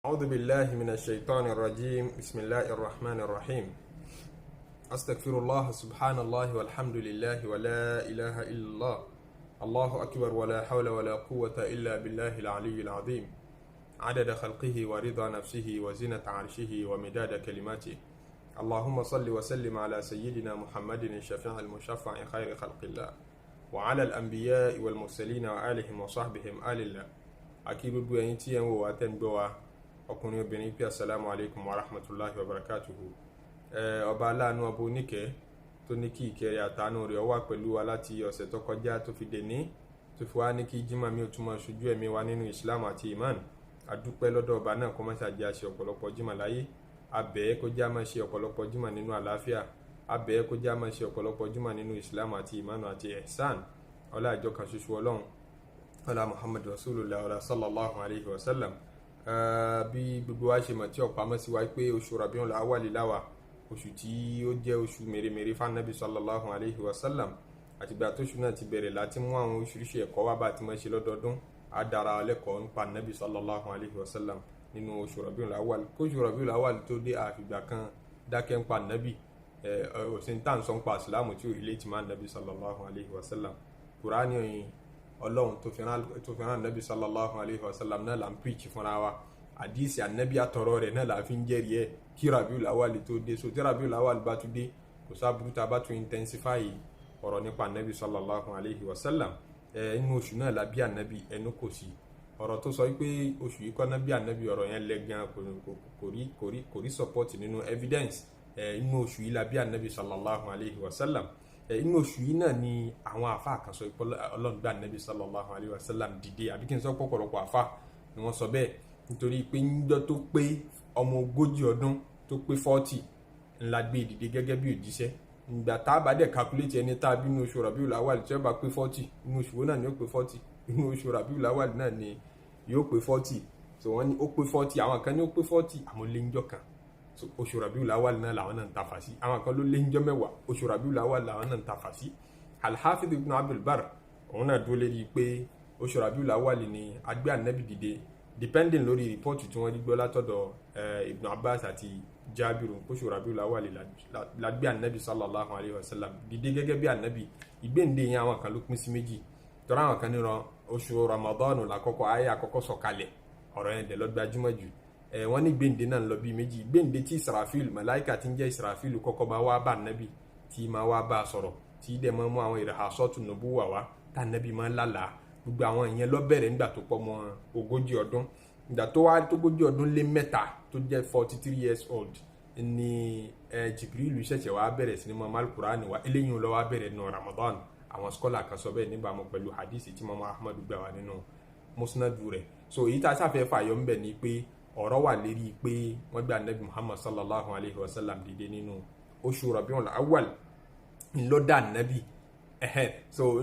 أعوذ بالله من الشيطان الرجيم بسم الله الرحمن الرحيم أستغفر الله سبحان الله والحمد لله ولا إله إلا الله الله أكبر ولا حول ولا قوة إلا بالله العلي العظيم عدد خلقه ورضا نفسه وزنة عرشه ومداد كلماته اللهم صل وسلم على سيدنا محمد الشفيع المشفع خير خلق الله وعلى الأنبياء والمرسلين وآلهم وصحبهم آل الله أكيد بوينتي واتنبوا ọkùnrin obìnrin pé assalamu alaikum wa rahmatullahi wa barakatuhu. Ọba aláàánú ọba oníkẹ́ tó ní kí ìkẹrẹ àtàánú rẹ̀ wà pẹ̀lú wa láti ọ̀sẹ̀ tó kọjá tó fi dé ní tó fi wá ní kí jímọ̀ mi ò túmọ̀ ṣojú ẹ̀mí wa nínú islam àti iman. Adúpẹ́ lọ́dọ̀ ọba náà kó má ṣàjẹ́ àṣẹ ọ̀pọ̀lọpọ̀ jímọ̀ láyé, abẹ́ kó já máa ṣe ọ̀pọ̀lọpọ̀ jímọ̀ nínú àlàáfíà, abẹ́ kó já máa ṣe ọ̀pọ̀lọpọ̀ jímọ̀ nínú islam àti iman àti ihsan. Ọlá ìjọ kan ṣoṣo Ọlọ́run, ọlá Muhammad rasulullah ọlá sallallahu alayhi wa sallam. Bí gbogbo wa ṣe mọ̀ tí ọ̀pá mọ́ sí wa pé oṣù Rabiul Awwal láwà, oṣù tí ó jẹ́ oṣù mèremère fún Ànábì sallallahu alayhi wa sallam. Àtìgbà tóṣù náà ti bẹ̀rẹ̀ láti mú àwọn oríṣiríṣi ẹ̀kọ́ wá bá ti mọ́ ṣe lọ́dọọdún, á dára lẹ́kọ̀ọ́ nípa Ànábì sallallahu alayhi wa sallam nínú oṣù Rabiul Awwal. Kóṣù Rabiul Awwal tó dé àfìgbà kan dákẹ́ ń pa Ànábì, òsín tá à ń sọ ń pa ìsìlámù tí ò rí létí máa Ànábì sallallahu alayhi wa sallam. Kùránì Ọlọ́run tó fi rán Ànábì sallallahu alayhi wa sallam náà là ń preach fúnra wa. Àdíìsì Ànábì àtọ̀rọ̀ rẹ̀ náà là fi ń jẹ́rìí ẹ̀ kí Rabiul Awwal tó dé. So tí Rabiul Awwal bá tún dé, kò sábúrú tá a bá tún intensify ọ̀rọ̀ nípa Ànábì sallallahu alayhi wa sallam. Inú oṣù náà la bí Ànábì, ẹnu kò sí ọ̀rọ̀ tó sọ pé oṣù yìí kọ́ náà bí Ànábì, ọ̀rọ̀ yẹn lẹ́gàn kò rí support nínú evidence. Inú oṣù yìí la bí Ànábì sallallahu alayhi wa sallam. Inú oṣù yìí náà ni àwọn àfáà kan sọ pé Ọlọ́run gbé Ànábì sallallahu alayhi wa sallam dìde, àbí kí n sọ pọ̀pọ̀lọpọ̀ àfáà ni wọ́n sọ bẹ́ẹ̀, nítorí pé níjọ́ tó pé ọmọ 40 ọdún tó pé 40 ńlá gbé dìde gẹ́gẹ́ bí òjíṣẹ́. Ìgbà tá a bá dẹ̀ calculate ẹni tá a bí inú oṣù Rabiul Awwal tí ó bá pé 40, inú oṣù wo náà ni ó pé 40, inú oṣù Rabiul Awwal náà ni yóò pé 40. So wọ́n ní ó pé 40, àwọn kan ní ó pé 40 àmọ́ lé níjọ́ kan. So oṣù Rabiul Awwal náà làwọn náà ń tafà sí, àwọn kan ló lé níjọ́ mẹ́wàá, oṣù Rabiul Awwal làwọn náà ń tafà sí. Al-Hafidh ibn Abdul Barr òun náà dúró lérí pé oṣù Rabiul Awwal ni a gbé Ànábì dìde, depending lórí rìpọ́ọ̀tù tí wọ́n rí gbọ́ látọ̀dọ̀ Ibn Abbas àti Jabiru. Oṣù Rabiul Awwal la gbé Ànábì sallallahu alayhi wa sallam dìde gẹ́gẹ́ bí Ànábì. Ìgbéǹde yẹn àwọn kan ló pín sí méjì, tọ́ra àwọn kan nínú oṣù Ramadan lákọ́kọ́ ayé àkọ́kọ́ sọ̀kalẹ̀, ọ̀rọ̀ yẹn dẹ̀ ló gbajúmọ̀ jù. Wọ́n ní gbéǹde náà lọ bí méjì. Gbéǹde tí Israfil, màláìkà tí ń jẹ́ Israfil kọ́kọ́ máa wá bá Ànábì, tí máa wá bá sọ̀rọ̀, tí dẹ̀ máa mú àwọn ìrahasọ́tù nubuwà wá tá Ànábì máa ń lálàá. Gbogbo àwọn ìyẹn ló bẹ̀rẹ̀ nígbà tó pọ̀ mọ́ 40 ọdún. Ìgbà tó wá tó 40 ọdún lé mẹ́ta tó jẹ́ 43 years old ni Jibril ṣẹ̀ṣẹ̀ wá bẹ̀rẹ̀ sí ní mọ́ Al-Qur'ani wa. Eléyìí ló wá bẹ̀rẹ̀ nínú Ramadan. Àwọn scholar kan sọ bẹ́ẹ̀ níbàámu pẹ̀lú hadisi tí Imam Ahmad gbà wá nínú musnadu rẹ̀. So èyí tá a sáfẹ́ fàyọ ń bẹ̀ ni pé ọ̀rọ̀ wà lérí pé wọ́n gbé Ànábì Muhammad sallallahu alayhi wa sallam dìde nínú oṣù Rabiul Awwal ńlọ́dà Ànábì. So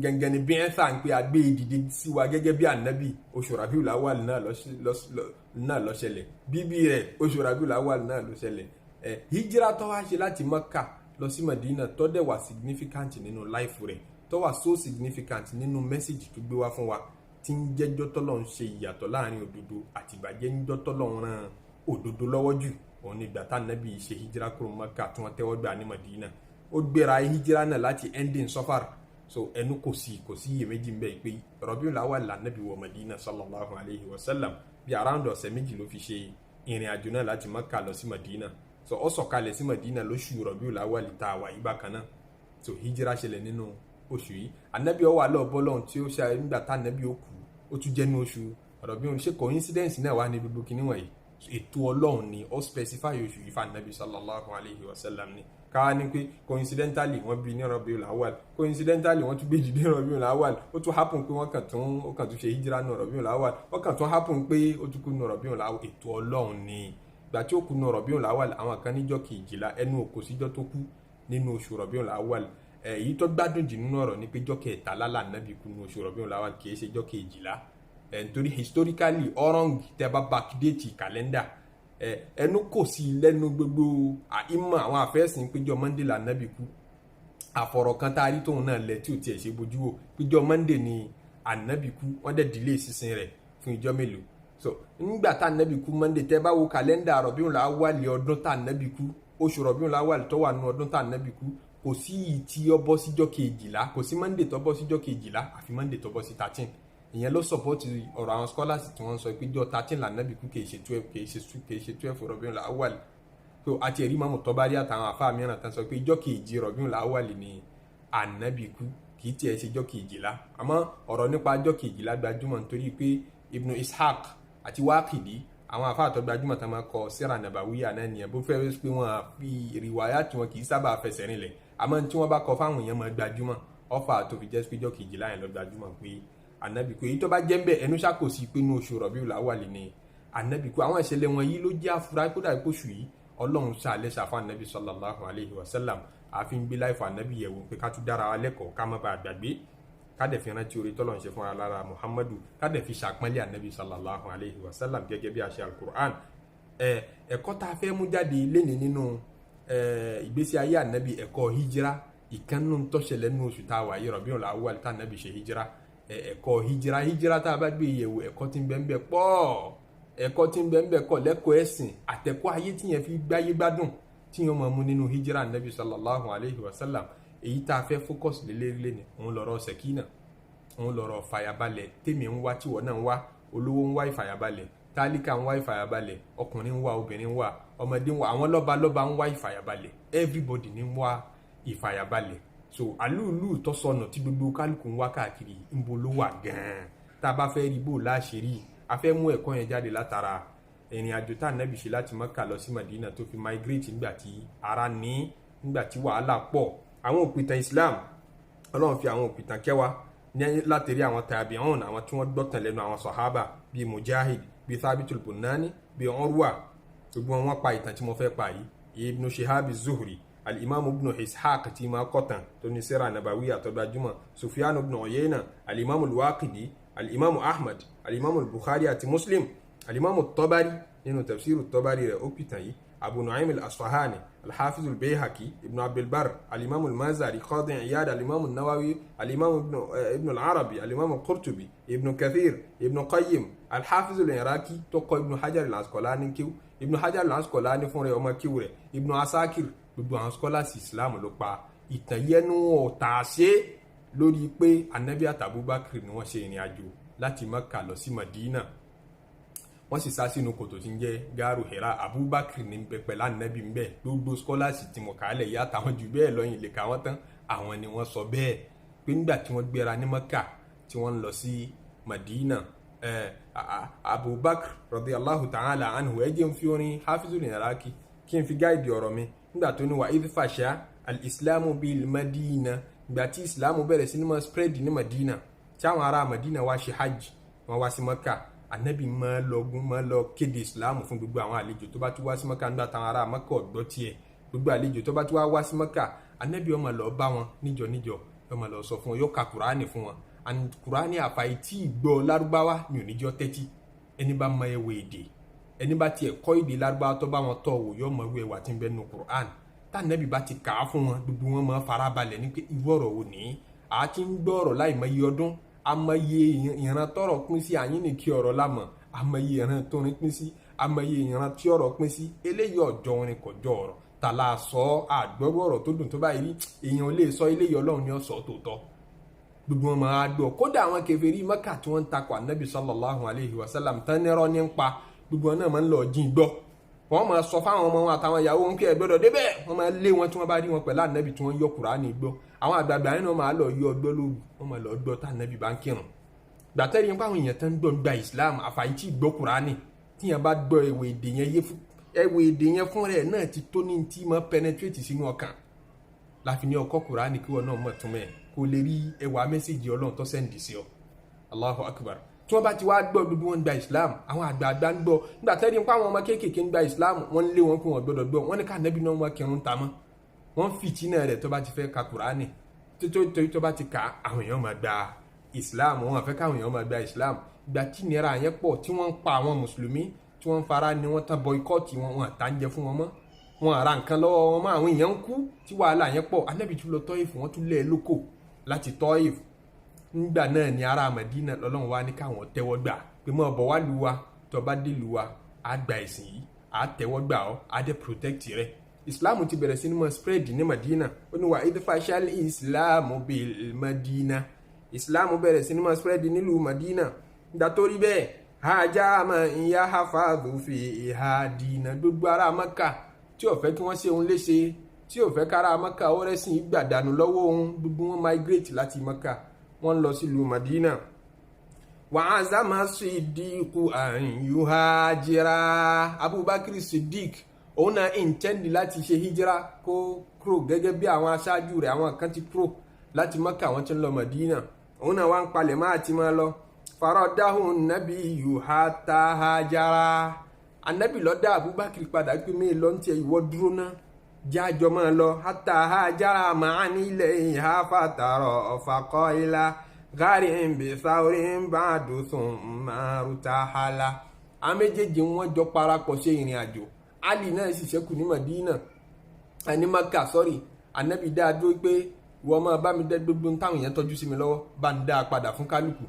gangan ni bí ẹ sá ń pé a gbé dìde sí wa gẹ́gẹ́ bí Ànábì, oṣù Rabiul Awwal náà ló ṣẹlẹ̀. Bíbí rẹ̀ oṣù Rabiul Awwal náà ló ṣẹlẹ̀. Hijira tó wá ṣe láti Mẹ́kà lọ sí Madina tó dẹ̀ wà significant nínú life rẹ̀, tó wà so significant nínú message tó gbé wá fún wa, tí ń jẹ́jọ́ tọ́lọ̀ ń ṣe ìyàtọ̀ láàrin òdodo àti ìbàjẹ́, ń jọ́ tọ́lọ̀ ń ran òdodo lọ́wọ́ jù. Òun ni ìgbà tá Ànábì ṣe hijira kúrò Mẹ́kà tí wọ́n tẹ́wọ́ gbà ní Madina. Ó gbéra hijira náà láti ending Safar. So ẹnu kò sí iyèméjì ń bẹ pé Rabiul Awwal l'Ànábì wọ Madina sallallahu alayhi wa sallam. Bí around ọ̀sẹ̀ méjì ló fi ṣe ìrìn àjò náà láti Mẹ́kà lọ sí Madina. So ó sọ̀kalẹ̀ sí Madina lóṣù Rabiul Awwal tá a wà yí bákan náà. So hijira ṣẹlẹ̀ nínú oṣù yìí. Ànábì ó wà lọ́ọ̀ bọ́lọ́hun tí ó ṣe nígbà tá Ànábì ó kú, ó tún jẹ́ ní oṣù Rabiul. Ṣé coincidence náà wà ní gbogbo kinní wọ̀nyí? Ètò Ọlọ́run ni ó specify oṣù yìí fún Ànábì sallallahu alayhi wa sallam ni. Káwá ní pé coincidentally wọ́n bí ní Rabiul Awwal, coincidentally wọ́n tún gbé dìde ní Rabiul Awwal, ó tún happen pé wọ́n kàn tún ṣe hijira ní Rabiul Awwal, wọ́n kàn tún happen pé ó tún kú ní Rabiul Awwal. Ètò Ọlọ́run ni. Ìgbà tí ó kú ní Rabiul Awwal, àwọn kan níjọ́ kejìlá, ẹnu òkò síjọ́ tó kú nínú oṣù Rabiul Awwal. Èyí tó gbádùn jù nínú ọ̀rọ̀ ni pé jọ́ kẹtàlá l'Ànábì kú ní oṣù Rabiul Awwal, kì í ṣe jọ́ kejìlá. Nítorí historically ọ̀rọ̀ǹg tẹ́ bá backdate calendar, ẹnu kò sí lẹ́nu gbogbo àìmọ̀ àwọn àfẹ́sìn péjọ Monday l'Ànábì kú. Àfọ̀rọ̀ kan tá a rí tóun náà lẹ tí ò tiẹ̀ ṣe bójú wò péjọ Monday ni Ànábì kú, wọ́n dẹ̀ delay sísin rẹ̀ fún ìjọ́ mélòó. so nígbà tá ànábì kú Monday tẹ́ bá wo kàlẹ́ndà Rabiul Awwal ọdún tá ànábì kú oṣù Rabiul Awwal tó wà nínú ọdún tá ànábì kú kò sí ìtì ó bọ́ síjọ́ kejìlá kò sí Monday tó bọ́ síjọ́ kejìlá àfi Monday tó bọ́ sí 13 ìyẹn ló support ọ̀rọ̀ àwọn scholars tí wọ́n sọ pé jọ́ 13 lànàbì kú kì í ṣe 12 kì í ṣe 12 Rabiul Awwal so àti ẹ̀rí Imam Tabari àtàwọn àfáà mìíràn tán sọ pé ìjọ́ kejì Rabiul Awwal ni ànábì kú kì í tiẹ̀ ṣe jọ́ kejìlá àmọ́ ọ̀rọ̀ nípa jọ́ kejìlá gbajúmọ̀ nítorí pé Ibn Ishaq àti Waqidi àwọn àfáà tó gbajúmọ̀ tán máa kọ Sira Nabawiyya náà nìyẹn bó fẹ́ pé wọ́n fi rìwáyà tí wọ́n kì í sábà fẹsẹ̀ rinlẹ̀ àmọ́ tí wọ́n bá kọ fáwọn èèyàn máa gbajúmọ̀ ọ̀fà tó fi jẹ́ pé jọ́ kejìlá yẹn lọ gbajúmọ̀ pé ànábì kú èyí tó bá jẹ́ ń bẹ̀ ẹnu ṣàkóso pé inú oṣù Rabiul Awwal ni ànábì kú àwọn ìṣẹ̀lẹ̀ wọn yìí ló jẹ́ àfúrá kódà ìkóṣù yìí Ọlọ́run ṣàlẹ́ ṣàfà ànábì sallallahu alayhi wa sallam àfi ń gbé láìfọ ànábì yẹ̀wò pé ká tún dára wa lẹ́kọ̀ọ́ ká má bàa gbàgbé ká dẹ̀ fi rántí orí tọ́lọ́run ṣe fún wa lára Muhammadu ká dẹ̀ fi ṣàpọ́nlé ànábì sallallahu alayhi wa sallam gẹ́gẹ́ bí a ṣe al-Qur'an ẹ̀kọ́ tá a fẹ́ mú jáde lénìí nínú ìgbésí ayé ànábì ẹ̀kọ́ hijira ìkànnù tó ṣẹlẹ̀ nínú oṣù tá a wà yìí Rabiul Awwal tá ànábì ṣe hijira ẹ̀kọ́ hijira tá a bá gbé yẹ̀wò ẹ̀kọ́ tí ń bẹ ń bẹ pọ̀ ẹ̀kọ́ tí ń bẹ ń bẹ kọ́ lẹ́kọ̀ọ́ ẹ̀sìn àtẹ̀kọ́ ayé tí yẹn fi gbáyé gbádùn tí yẹn máa mú nínú hijira ànábì sallallahu alayhi wa sallam èyí tá a fẹ́ fókọ̀sì lélẹ́rìlẹ́ ni òun lọ́rọ̀ sẹ̀kínà òun lọ́rọ̀ fàyàbalẹ̀ tèmi ń wá tíwọ́ náà ń wá olówó ń wá ìfàyàbalẹ̀ tálíkà ń wá ìfàyàbalẹ̀ ọkùnrin ń wá obìnrin ń wá ọmọdé ń wá àwọn lọ́balọ́ba ń wá ìfàyàbalẹ̀ everybody ní ń wá ìfàyàbalẹ̀ so àlúùlù tọ́sọ̀nà tí gbogbo kálukú ń wá káàkiri ń bo ló wà gan-an tá a bá fẹ́ rí bò láṣìírí a fẹ́ mú ẹ̀kọ́ yẹn jáde látara ìrìn àjò tá ànábì ṣe láti Mákà lọ sí Madina tó fi migrate nígbà tí ara ní nígbà tí wàhálà pọ̀ àwọn òpìtàn Islam Ọlọ́run fi àwọn òpìtàn kẹwàá ní láti rí àwọn tabi'un àwọn tí wọ́n gbọ́tàn lẹ́nu àwọn sahaba bíi Mujahid bíi Thabitul Bunani bíi Urwa gbogbo wọn pa ìtàn tí mo fẹ́ pa yìí Ibn Shihab az-Zuhri al-Imam Ibn Ishaq tí ma kọtàn tó ní Sira Nabawiyya tó gbajúmọ̀ Sufyan ibn Uyayna al-Imam al-Waqidi al-Imam Ahmad al-Imam al-Bukhari àti Muslim al-Imam at-Tabari nínú tafsiru at-Tabari rẹ̀ ó pìtàn yìí Abu Nu'aym al-Asfahani al-Hafiz al-Bayhaqi Ibn Abd al-Barr al-Imam al-Mazari Qadi Iyad al-Imam an-Nawawi al-Imam Ibn al-Arabi al-Imam al-Qurtubi Ibn Kathir Ibn Qayyim al-Hafiz al-Iraqi tó kọ Ibn Hajar al-Asqalani kíw Ibn Hajar al-Asqalani fún rẹ̀ ọmọ kíw rẹ̀ Ibn Asakir gbogbo àwọn scholars Islam ló pa ìtàn yẹnu ọ̀tà ṣe lórí pé anabi àti Abubakar ni wọ́n ṣe ìrìn àjò láti Mákà lọ sí Madina wọ́n sì sá sínú kòtò tí ń jẹ́ gáàrù Hira Abubakar ní pẹ̀pẹ̀ lánàbí ń bẹ̀ gbogbo scholars tí mo kà á lẹ̀ yá àtàwọn jù bẹ́ẹ̀ lọ́yìn lè kà wọ́n tán àwọn ni wọ́n sọ bẹ́ẹ̀ pé nígbà tí wọ́n gbéra ní Mákà tí wọ́n lọ sí Madina Abubakar radiyallahu ta'ala anhu ẹ jẹ́ ń fi orin Hafizul Iraqi kí n fi gáìdì ọ̀rọ̀ mi nígbà tó ní wà idfasha al-islamu bil Madina ìgbà tí islamu bẹ̀rẹ̀ sí ní máa spread ní Madina tí àwọn ará Madina wá ṣe hajj wọ́n wá sí Mákà anabi máa lọ kéde islamu fún gbogbo àwọn àlejò tó bá tún wá sí Mákà nígbà táwọn ará Mákà ọ̀gbọ́ tiẹ̀ gbogbo àlejò tó bá tún wá sí Mákà anabi ó máa lọ bá wọn níjọ ó máa lọ sọ fún wọn yóò ka kùránì fún wọn and kùránì àfàì tí ìgbọ́ lárúbáwá ní oníjọ́ tẹ́tí ẹni bá mọ ẹwẹ́ èdè ẹni bá tiẹ̀ kọ́ èdè lárúbáwá tó bá wọn tọ̀ wò yóò mọ ìwé ẹwà tí ń bẹ nínú kùránì tá anabi bá ti kà á fún wọn gbogbo wọn máa farabalẹ̀ ní pé ìwọ ọ̀rọ̀ wò ní àti ń gbọ́ ọ̀rọ̀ láì mọ iye ọdún amaye ìran tọrọ pín sí àyín ní kí ọ̀rọ̀ lámọ̀ amaye ìran tó rin pín sí amaye ìran tí ọ̀rọ̀ pín sí eléyìí ọjọ́ orin kọjọ ọ̀rọ̀ tàlà sọ àgbọrú ọ̀rọ̀ tó dùn tó báyìí rí èèyàn lè sọ eléyìí Ọlọ́run ní ọsọ tòótọ́ gbogbo wọn máa gbọ́ kódà àwọn kèfèrí Mákà tí wọ́n ń takò anabi sallallahu alayhi wa sallam tán nírọ́ ní ń pa gbogbo wọn náà máa ń lọ jí gbọ́ wọ́n máa sọ fáwọn ọmọ wọn àtàwọn ìyàwó wọn kí ẹ gbọ́dọ̀ débẹ̀ wọ́n máa lé wọn tí wọ́n bá rí wọn pẹ̀lú anabi tí wọ́n yọ Kùránì gbọ́ àwọn àgbààgbà yẹn náà máa lọ yọ ọgbọ́ lóru wọ́n máa lọ gbọ́ tá anabi bá ń kírun gbàtẹ́rì nípa àwọn èèyàn tó ń gbọ́ gba Islam àfàyè tí gbọ́ Kùránì tíyẹn bá gbọ́ ẹ̀wẹ̀ èdè yẹn fún rẹ̀ náà ti tó ní tí máa penetrate sínú ọkàn láfi ní ọkọ̀ Kùránì kí wọ́n náà mọ̀ tún mẹ́ kó lè rí ẹwà mẹ́sẹ̀jì Ọlọ́run tó sẹ́ndì sí ọ Allahu Akbar tí wọ́n bá ti wá gbọ́ gbogbo wọn gba Islam àwọn àgbààgbà ń gbọ́ gbàtẹ́rì nípa àwọn ọmọ kéékèèké ń gba Islam wọ́n lé wọn kó wọn gbọ́dọ̀ gbọ́ wọ́n ní ká nẹ́bí náà wọ́n kírun ta mọ́ wọ́n fìtínà rẹ̀ tó bá ti fẹ́ ka Kùránì tó bá ti ka àwọn èèyàn máa gba Islam wọn fẹ́ káwọn èèyàn máa gba Islam ìgbà tí nira yẹn pọ̀ tí wọ́n ń pa àwọn mùsùlùmí tí wọ́n ń fara ni wọ́n tán boycott wọn àtàǹjẹ fún wọn mọ́ wọn ara nǹkan lọ́wọ́ wọn mọ́ àwọn èèyàn ń kú tí wàhálà yẹn pọ̀ Ànábì tún lọ Tọ́ìfù wọ́n tún lé lóko láti Tọ́ìfù nígbà náà ni ará Mẹdínà lọ́lọ́run wá ní káwọn tẹ́wọ́ gbà pé mọ́ ọ̀bọ̀ wá lu wa tó bá dé ìlú wa á gba ẹ̀sìn yìí á tẹ́wọ́ gbà ọ́ á dé protect rẹ̀. Islam ti bẹ̀rẹ̀ sí ní mọ́ spread ní Madina. Ó ní wa idh fashal Islam bil Madina. Islam bẹ̀rẹ̀ sí ní mọ́ spread nílùú Madina. Nítorí bẹ́ẹ̀ hajà máa ń yá hafadhu fi ìhà dínà. Gbogbo ará Mẹ́kà tí ò fẹ́ kí wọ́n ṣe òun léṣe, tí ò fẹ́ kára Mẹ́kà ó rẹ́sìn gbàdánù lọ́wọ́ òun, gbogbo wọn migrate láti Mẹ́kà wọ́n lọ sílùú Madina. Wa azama Siddiqu an yuhajira. Abubakar Siddiq òun náà intend láti ṣe hijira kó kúrò gẹ́gẹ́ bí àwọn aṣáájú rẹ̀ àwọn kan ti kúrò láti Mẹ́kà wọ́n ti ń lọ Madina. Òun náà wá ń palẹ̀ máa ti máa lọ. Faradahu nabiyyu hatta hajara. Ànábì ló dá Abubakar padà pé mi lọ ń tiẹ̀ ìwọ dúró náà jájọ máa lọ. Hatta hajara ma'ani ilayha fatara faqaila gharin bi thawrin ba'du thumma rutahala. A méjèèjì wọ́n jọ parapọ̀ ṣe ìrìn àjò. Ali náà sì ṣẹ́kù ní Madina ní Mẹ́kà sọ́rí. Ànábì dá dúró pé wọ́n máa bá mi dẹ́ gbogbo táwọn èèyàn tọ́jú sí mi lọ́wọ́ bá ń dá padà fún kálukú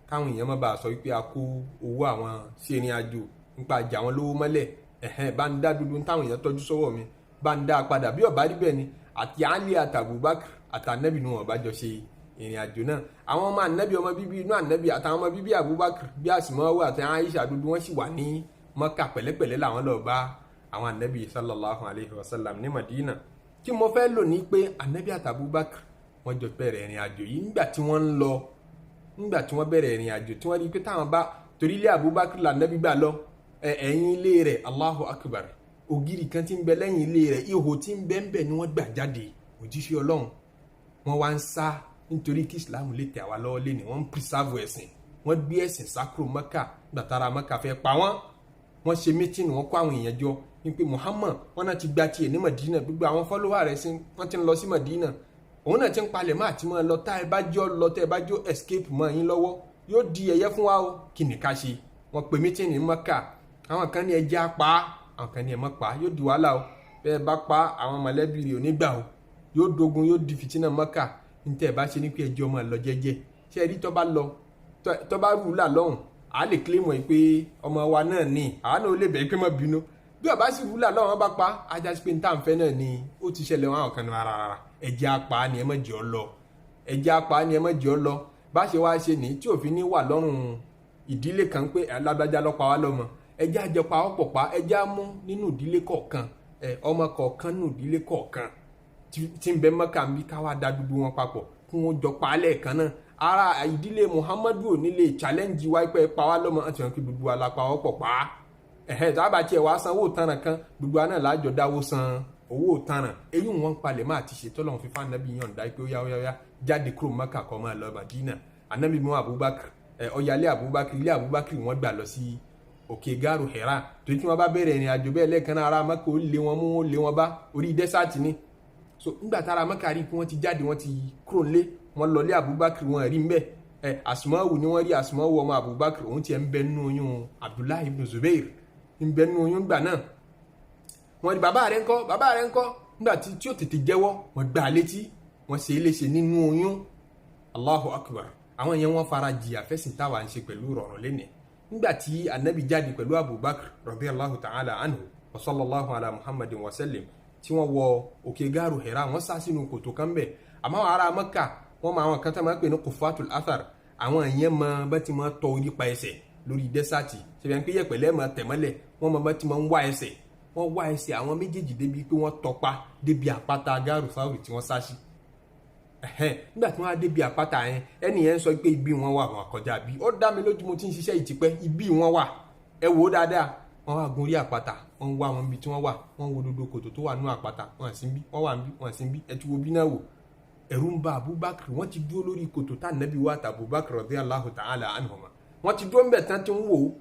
káwọn èèyàn má bàa sọ wípé a kó owó àwọn sí ìrìn àjò nípa àjà wọn lówó mọ́lẹ̀. Bá ń dá gbogbo táwọn èèyàn tọ́jú sọ́wọ́ mi bá ń dá padà. Bí ọ̀bá rí bẹ́ẹ̀ ni àti Ali àti Abubakar àti Ànábì ni wọ́n bá jọ ṣe ìrìn àjò náà. Àwọn ọmọ Ànábì ọmọ bíbí inú Ànábì àtàwọn ọmọ bíbí Abubakar bí Asma'u àti Aisha gbogbo wọn sì wà ní Mẹ́kà pẹ̀lẹ́pẹ̀lẹ́ làwọn lọ bá àwọn Ànábì sallallahu alayhi wa sallam ní Madina. Tí mo fẹ́ lò ní pé Ànábì àti Abubakar wọ́n jọ bẹ̀rẹ̀ ìrìn àjò yìí nígbà tí wọ́n ń lọ, nígbà tí wọ́n bẹ̀rẹ̀ ìrìn àjò tí wọ́n rí pé táwọn bá torí ilé Abubakar l'Ànábì gbà lọ ẹ̀yìn ilé rẹ̀ Allahu Akbar ògiri kan tí ń bẹ lẹ́yìn ilé rẹ̀ ihò tí ń bẹ ń bẹ ni wọ́n gbà jáde. Òjíṣẹ́ Ọlọ́run wọ́n wá ń sá nítorí kí Islam lè tẹ̀ wá lọ́wọ́ lé ní wọ́n ń preserve ẹ̀sìn. Wọ́n gbé ẹ̀sìn sákúrò Mẹ́kà gbàtàrà Mẹ́kà fẹ́ pa wọ́n ṣe meeting wọ́n kó àwọn èèyàn jọ wípé Muhammad wọn náà ti gba tiẹ̀ ní Madina gbogbo àwọn follower rẹ̀ sí wọ́n ti ń lọ sí Madina. Òun náà ti ń palẹ̀ máa ti máa lọ tá ẹ bá jọ lọ tẹ́ ẹ bá jọ escape mọ́ yín lọ́wọ́ yóò di ẹ̀yẹ fún wa o kí ni ká ṣe. Wọ́n pe meeting ní Mẹ́kà. Àwọn kan ní ẹjẹ́ apá àwọn kan ní ẹ má pa yóò di wàhálà o bẹ́ẹ̀ bá pa àwọn mọ̀lẹ́bí rẹ̀ ò ní gbà o yóò dogun yóò di fìtínà Mẹ́kà. ní tẹ́ ẹ bá ṣe ní pé ẹjọ́ máa lọ jẹ́jẹ́ ṣé ẹ rí tó bá lọ tó bá rú là lọ́hùn à lè kílèmọ̀ ẹ pé ọmọ wa náà ní àwa náà ó lè bẹ̀ẹ́ pé má bínú bí ọba sì rú là lọ́hùn wọn bá pa ajá sí pé ní táǹfẹ́ náà ni ó ti ṣẹlẹ̀ wọn àwọn kan ní rárá ẹjẹ́ apá ni ẹ má jẹ́ ọ lọ ẹjẹ́ apá ni ẹ má jẹ́ ọ lọ bá ṣe wá ṣe ní tí òfin ní wà lọ́rùn ìdílé kan pé alágbájá ló pa wá lọ́mọ ẹjẹ́ àjọpá ọ̀pọ̀ pa ẹjẹ́ á mú nínú ìdílé kọ̀ọ̀kan ọmọ kọ̀ọ̀kan nínú ìdílé kọ̀ọ̀kan tí ń bẹ Mẹ́kà ń bí káwá da gbogbo wọn papọ̀ kí wọ́n jọ pa á lẹ́ẹ̀kan náà ara ìdílé Muhammadu ò ní lè challenge wa pé pa wá lọ́mọ àti wọn kí gbogbo alápá ọ̀pọ̀ pa á tábà tiẹ̀ wá san owó tanràn kan gbogbo aná láàjọ dáwó san owó tanràn èyí wọn palẹ̀ máa ti ṣe tọ́lọ́run fífa ànábì yàn dá pé ó yá jáde kúrò Mẹ́kà kó máa lọ Madina ànábì mú Abubakar ọ̀yálé Abubakar ilé Abubakar wọ́n gbà lọ sí òkè gáàrú Hira torí tí wọ́n bá bẹ̀rẹ̀ ìrìn àjò bẹ́ẹ̀ lẹ́ẹ̀kan náà ara Mẹ́kà ó lé wọn mú ó lé wọn bá orí dẹ́sàtì ni so nígbà tára Mẹ́kà rí pé wọ́n ti jáde wọ́n ti kúrò nílé wọ́n lọlé Abubakar wọn rí mbẹ́ Asma'u ni wọ́n rí Asma'u ọmọ Abubakar òun tiẹ̀ ń bẹ nínú oyún Abdullahi ibn Zubair ń bẹ nínú oyún gbà náà wọ́n rí bàbá rẹ̀ ńkọ́ nígbà tí ó tètè jẹ́wọ́ wọ́n gbà á létí wọ́n ṣe é léṣe nínú oyún Allahu Akbar àwọn yẹn wọ́n fara jìyà fẹ́sìn táwa ń ṣe pẹ̀lú rọrùn lẹ́nìí nígbà tí anabi jáde pẹ̀lú Abubakar radiyallahu ta'ala anhu wa sallallahu ala Muhammadin wa sallim tí wọ́n wọ òkè gáàrú Hira wọ́n sá sínú kòtò kan bẹ̀ àmọ́ àwọn ará Mẹ́kà wọ́n mọ àwọn kan tó máa ń pè ní kufatul athar àwọn èèyàn mọ bá ti máa tọ orí pa ẹsẹ̀ lórí dẹ́sàtì ṣe bẹ́ẹ̀ pé yẹ̀pẹ̀lẹ́ máa tẹ̀mọ́lẹ̀ wọ́n mọ bá ti máa ń wá ẹsẹ̀ wọ́n wá ẹsẹ̀ àwọn méjèèjì débi pé wọ́n tọpa débi àpáta gáàrú sáwùrì tí wọ́n sá sí nígbà tí wọ́n á débi àpáta yẹn ẹnì yẹn sọ pé ibi wọn wà wọn kọjá bí ó dá mi lójú mo ti ń ṣiṣẹ́ ìtìpẹ́ ibi wọn wà ẹ wò ó dáadáa wọ́n wá gun orí àpáta wọ́n wá wọn bí tí wọ́n wà wọ́n wo dodo kòtò tó wà nínú àpáta wọ́n sì ń bí wọ́n wà ń bí wọ́n sì ń bí ẹ ti wo bí náà wò ẹ̀rù ń ba Abubakar wọ́n ti dúró lórí kòtò tá nàbí wà tá Abubakar radiyallahu ta'ala anhuma wọ́n ti dúró ń bẹ̀ tán tí ń wò ó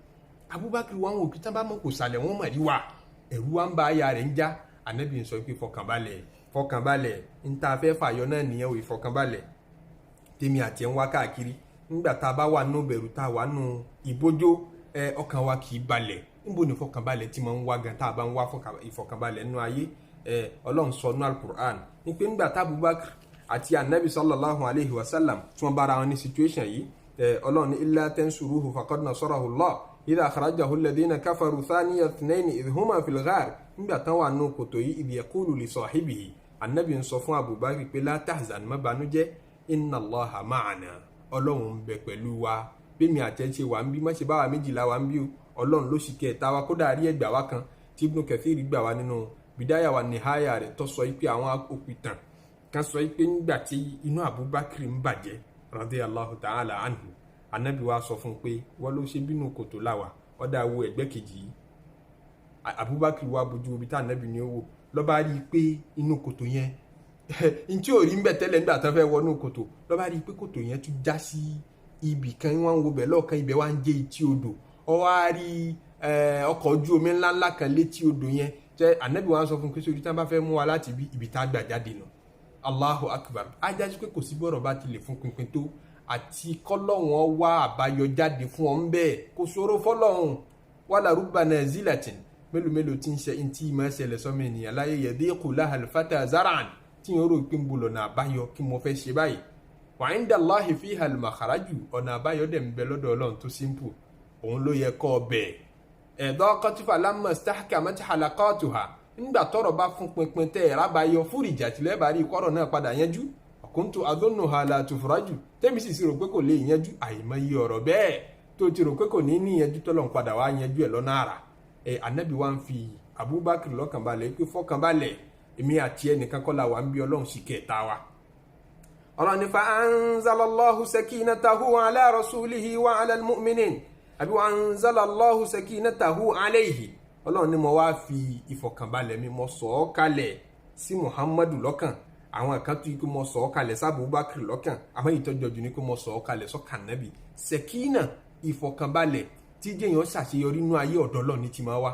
Abubakar wọn wò kí tán bá mọ̀ kò sàlẹ̀ wọ́n mọ̀ rí wa ẹ̀rù wa ń ba aya rẹ̀ ń já ànábì ń sọ pé fọkànbalẹ̀ ń ta fẹ́ fàyọ náà nìyẹn ò ìfọkànbalẹ̀ tèmi àti ẹ̀ ń wá káàkiri nígbà tá a bá wà nù bẹ̀rù tá a wà nù ìbójó ọkàn wa kì í balẹ̀ níbo ni ìfọkànbalẹ̀ tí máa ń wá gan tá a bá ń wá ìfọkànbalẹ̀ nínú ayé Ọlọ́run sọ nínú Al-Qur'an ní pé nígbà tá Abubakar àti anabi sallallahu alayhi wa sallam tí wọ́n bára wọn ní situation yìí Ọlọ́run ní illa tansuruhu faqad nasarahu Allah idha akhrajahu alladhina kafaru thaniya ithnayni idh huma fil ghar nígbà tán wà nù kòtò yìí idh yaqulu li sahibihi anabi ń sọ fún Abubakar pé la tahzan má banújẹ́ inna Allaha ma'ana ọlọ́run ń bẹ pẹ̀lú wa bí mi àtẹ̀ṣe wà ń bí má ṣe bá wa méjìlá wa ń bí o ọlọ́run ló sì kẹta wa kódà rí ẹgbàá wa kan tí Ibn Kathir gbà wá nínú Bidaya wa Nihaya rẹ̀ tó sọ pé àwọn òpìtàn kan sọ pé nígbà tí inú Abubakar ń bàjẹ́ radiyallahu ta'ala anhu anabi wa sọ fún pé wọ́n ló ṣe bínú kòtò láwa ọ̀dà wo ẹgbẹ́ kejì yìí Abubakar wa bójú omi tá anabi ni ó wò lọ́ba rí i pé inú kòtò yẹn ntí ò rí ń bẹ̀ tẹ́lẹ̀ nígbà tó fẹ́ wọnú kòtò lọ́ba rí i pé kòtò yẹn tún já sí ibì kan wọ́n ń wo bẹ̀ lọ́ọ̀kan ibẹ̀ wá ń jẹ́ etí odò ó wá rí ọkọ̀ ojú omi ńláńlá kan létí odò yẹn jẹ́ anabi wa sọ fún pé sórí tí wọ́n bá fẹ́ mú wa láti ibi tá a gbà jáde nù Allahu akbar ajájú pé kò sí bọ́rọ̀ bá ti lè fún pinpin tó àti kọ́lọ́hún wá àbáyọ jáde fún ọ ń bẹ́ẹ̀ kò ṣòro fọ́lọ́hún wala rubba nazilatin mélòó tí ń ṣe ntí máa ṣẹlẹ̀ sọ́mọ ènìyàn láyé yadiqu lahal fata zar'an tí yóò rò pé ń bolo ọ̀nà àbáyọ kí mo fẹ́ ṣe báyìí wa inda Allahi fiha al-makhraju ọ̀nà àbáyọ dẹ̀ ń bẹ lọ́dọ̀ Ọlọ́run tó simple òun ló yẹ kọ́ ọbẹ̀ daqat falamma istahkamat halaqatuha nígbà tọ́rọ̀ bá fún pinpin tẹ́ ẹ̀ rábàáyọ fúrìjà tilẹ̀ bá rí kọ́rọ̀ náà padà yanjú kuntu adhunnuha la tufraju tẹ́mi sì rò pé kò lè yanjú àìmọye ọ̀rọ̀ bẹ́ẹ̀ tó ti rò pé kò ní yanjú tọ́lọ́run padà wá yanjú ẹ̀ lọ́nà àrà anabi wa ń fi Abubakar lọ́kànbalẹ̀ pé fọ́kànbalẹ̀ èmi àti ẹnìkan kọ́ la wà ń bí Ọlọ́run sì kẹta wa. Ọlọ́run ní fa anzalallahu sakinatahu ala rasulihi wa ala almu'minin àbí wa anzalallahu sakinatahu alayhi Ọlọ́run ní mo wá fi ìfọ̀kànbalẹ̀ mi mo sọ̀ ọ́ kalẹ̀ sí Muhammadu lọ́kàn àwọn kan tó yí pé mo sọ̀ ọ́ kalẹ̀ sí Abubakar lọ́kàn àmọ́ ìtọ́jọ́jú ni pé mo sọ̀ ọ́ kalẹ̀ sọ́kàn Nábì sakina ìfọ̀kànbalẹ̀ tí jẹ́yàn ṣàṣeyọrí nínú ayé ọ̀dọ̀ Ọlọ́run ní ti máa wá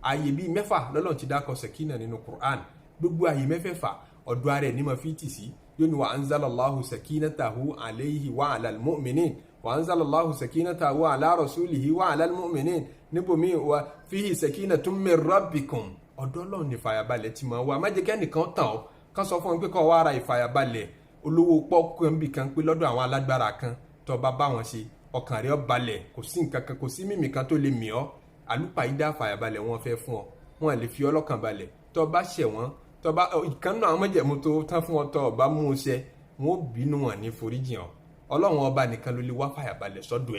ààyè bíi 6 lọ́lọ́run ti dákọ̀ sakina nínú Qur'an gbogbo ààyè 6 ọ̀dọ̀ ara ẹ̀ ní ma fi tì sí yóò ní wa anzalallahu sakinatahu alayhi wa ala almu'minin wa anzalallahu sakinatahu ala rasulihi wa ala almu'minin níbomi wa fihi sakinatun min rabbikum ọ̀dọ̀ Ọlọ́run ní ìfàyàbalẹ̀ ti máa wá má jẹ́ kẹ́nìkan tàn ọ́ kán sọ fún mi pé kọ́ wá ara ìfàyàbalẹ̀ olówó pọ́ọ́kú ẹ̀ńbì kan pé lọ́dọ̀ àwọn alágbára kan tó bá bá wọn ṣe ọkàn rẹ̀ ó balẹ̀ kò sí nǹkan kan kò sí mímì kan tó lè mì ọ́ àlùpàídà àfàyàbalẹ̀ wọn fẹ́ fún ọ wọn lè fi ọlọ́kàn balẹ̀ tó bá ṣẹ̀ wọ́n tó bá ìkan náà àwọn mọ̀jẹ̀mú tó tán fún ọ tó bá mú un ṣe wọn ó bínú wọn ní foríjì hàn Ọlọ́run ọba nìkan ló lè wá fàyàbalẹ̀ sọ́dọ̀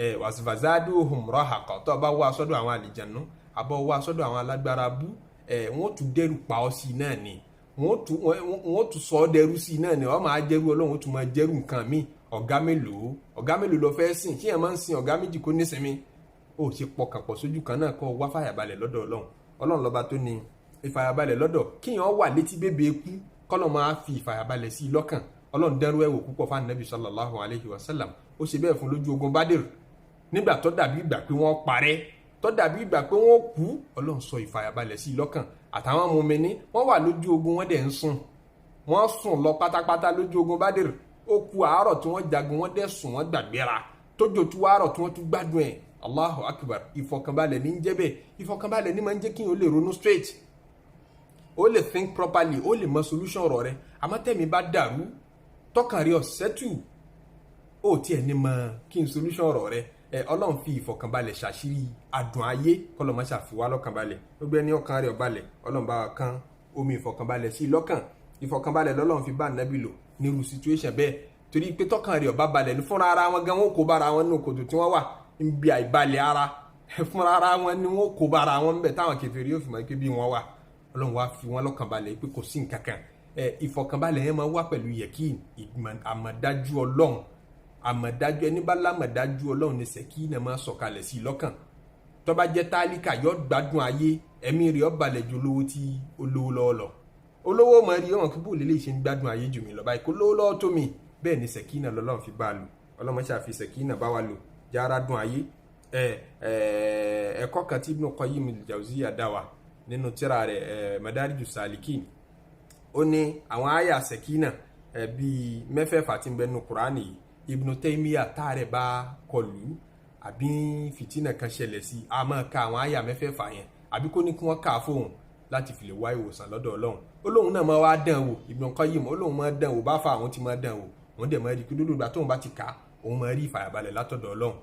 ẹ̀ wàsífàzádùhùm rahaqa tó bá wá sọ́dọ̀ àwọn àlìjànú àbọ̀ wá sọ́dọ̀ àwọn alágbára bú wọn ó tún dẹ́rù pa ọ́ sí náà ni wọn ó tún sọ ọ́ dẹ́rù sí náà ni wọ́n máa jẹ́rù Ọlọ́run ó tún máa jẹ́rù nǹkan míì ọ̀gá mélòó lọ fẹ́ sìn kí ẹ̀ máa ń sin ọ̀gá méjì kó nísinmi ó ṣe pọkàn pọ̀ sójú kan náà kọ́ wá fàyàbalẹ̀ lọ́dọ̀ Ọlọ́run lọ́ba tó ní ìfàyàbalẹ̀ lọ́dọ̀ kíyàn wà létí bébè kú kọ́lọ́ máa fi ìfàyàbalẹ̀ sí i lọ́kàn Ọlọ́run dẹ́rù ẹ̀wò púpọ̀ fún Ànábì sallallahu alayhi wa sallam ó ṣe bẹ́ẹ̀ fún lójú ogun Badr nígbà tó dàbí ìgbà pé wọ́n parẹ́ tó dàbí ìgbà pé wọ́n kú Ọlọ́run sọ ìfàyàbalẹ̀ sí i lọ́kàn àtàwọn mùmínì wọ́n wà lójú ogun wọ́n dẹ̀ ń sùn wọ́n sùn lọ pátápátá lójú ogun Badr ó kù àárọ̀ tí wọ́n jagun wọ́n dẹ̀ sùn wọ́n gbàgbéra tójò tí wọ́n àárọ̀ tí wọ́n tún gbádùn ẹ̀ Allahu akbar ìfọ̀kànbalẹ̀ ní ń jẹ́ bẹ́ẹ̀ ìfọ̀kànbalẹ̀ ní máa ń jẹ́ kí o lè ronú straight o lè think properly o lè mọ solution ọ̀rọ̀ rẹ àmọ́ tẹ̀mí bá dàrú tọkàn rí ọ̀sẹ́tù ó tiẹ̀ ní mọ kí n solution ọ̀rọ̀ rẹ Ọlọ́run fi ìfọ̀kànbalẹ̀ ṣàṣírí adùn ayé kọ́lọ́ máa ṣàfiwá lọ́kànbalẹ̀ gbogbo ẹni ọkàn rẹ̀ ọ̀balẹ̀ Ọlọ́run bá wa kán omi ìfọ̀kànbalẹ̀ sí lọ́kàn ìfọ̀kànbalẹ̀ lọ́lọ́run fi bá Nábì lò nírú situation bẹ́ẹ̀ torí pé tọkàn rẹ̀ ọba balẹ̀ ní fúnra ara wọn gan wọn kó bára wọn nínú kòtò tí wọ́n wà ń bi àìbalẹ̀ ara fúnra ara wọn ni wọn kó bára wọn ń bẹ̀ táwọn kèfèrí yóò fi mọ̀ pé bí wọ́n wà Ọlọ́run wá fi wọn lọ́kànbalẹ̀ pé kò sí nǹkan kan ìfọ̀kànbalẹ̀ yẹn máa wá pẹ̀lú yẹ̀kín àmọ̀dájú Ọlọ́run àmọ̀dájú ẹni bá lámọ̀dájú Ọlọ́run ní sẹ̀kínà máa sọ̀kalẹ̀ sí lọ́kàn tó bá jẹ́ tálíkà yóò gbádùn ayé ẹ̀mí rẹ̀ ó balẹ̀ ju olówó tí olówó lọ́wọ́ lọ olówó mọ̀ rí ọmọ kíbò lélẹ́yìí ṣe ń gbádùn ayé jù mí lọ báyìí kó lówó lọ́wọ́ tó mi bẹ́ẹ̀ ni sẹ̀kínà lọ́lọ́run fi bá a lò Ọlọ́run ṣáà fi sẹ̀kínà bá wa lò jára dùn ayé ẹ̀kọ́ kan tí Ibn Qayyim al-Jawziyya dá wa nínú tírà rẹ̀ Madarijus Salikin ó ní àwọn àyà sẹ̀kínà bíi 6 tí ń bẹ nínú Kùránì yìí Ibn Taymiyyah táàrẹ̀ bá kọlù àbí fìtínà kan ṣẹlẹ̀ sí a máa ka àwọn àyà 6 yẹn àbí kó ní kí wọ́n kà á fóun láti fi lè wá ìwòsàn lọ́dọ̀ Ọlọ́run Ọlọ́run náà máa wá dán wò Ibn Qayyim Ọlọ́run máa dán wò bá fa àwọn tí máa dán wò wọ́n dẹ̀ máa rí kí lódò ìgbà tóun bá ti kà òun máa rí ìfàyàbalẹ̀ látọ̀dọ̀ Ọlọ́run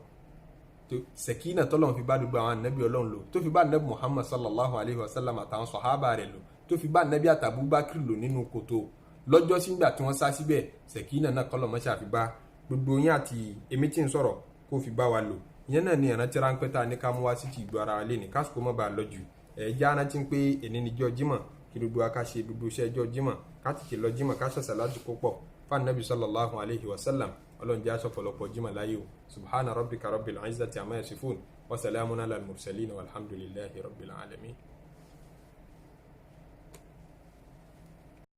sẹ̀kínà tọ́lọ́run fi bá gbogbo àwọn ànábì ọlọ́run lò tó fi bá ànábì Muhammad sallallahu alayhi wa sallam àtàwọn sọ̀hábà rẹ̀ lò tó fi bá ànábì àtàbúbákírì lò nínú kòtò lọ́jọ́ sígbà tí wọ́n sá síbẹ̀ sẹ̀kínà náà kọ́lọ̀ mọ́ṣá fi bá gbogbo yín àti èmi tí ń sọ̀rọ̀ kó fi bá wa lò ìyẹn náà ni ìrántí ráńpẹ́ tá a ní ká mú wá sí ti ìgbọ́ ara wa lé ní kásìkò mọ́ bá a lọ jù ẹ̀já rántí pé èní níjọ́ jímọ̀ kí gbogbo wa ká ṣe gbogbo iṣẹ́ ẹjọ́ jímọ̀ ká ti ṣe lọ jímọ̀ ká ṣẹ̀ṣẹ̀ láti kó pọ̀ fún nabi sallallahu alayhi wa sallam ọlọ́run jẹ́ aṣọ pọ̀lọpọ̀ jímọ̀ láyé o subhana rabbika rabbil izzati amma yasifun wa salamun ala al mursalin walhamdulillahi rabbil alamin.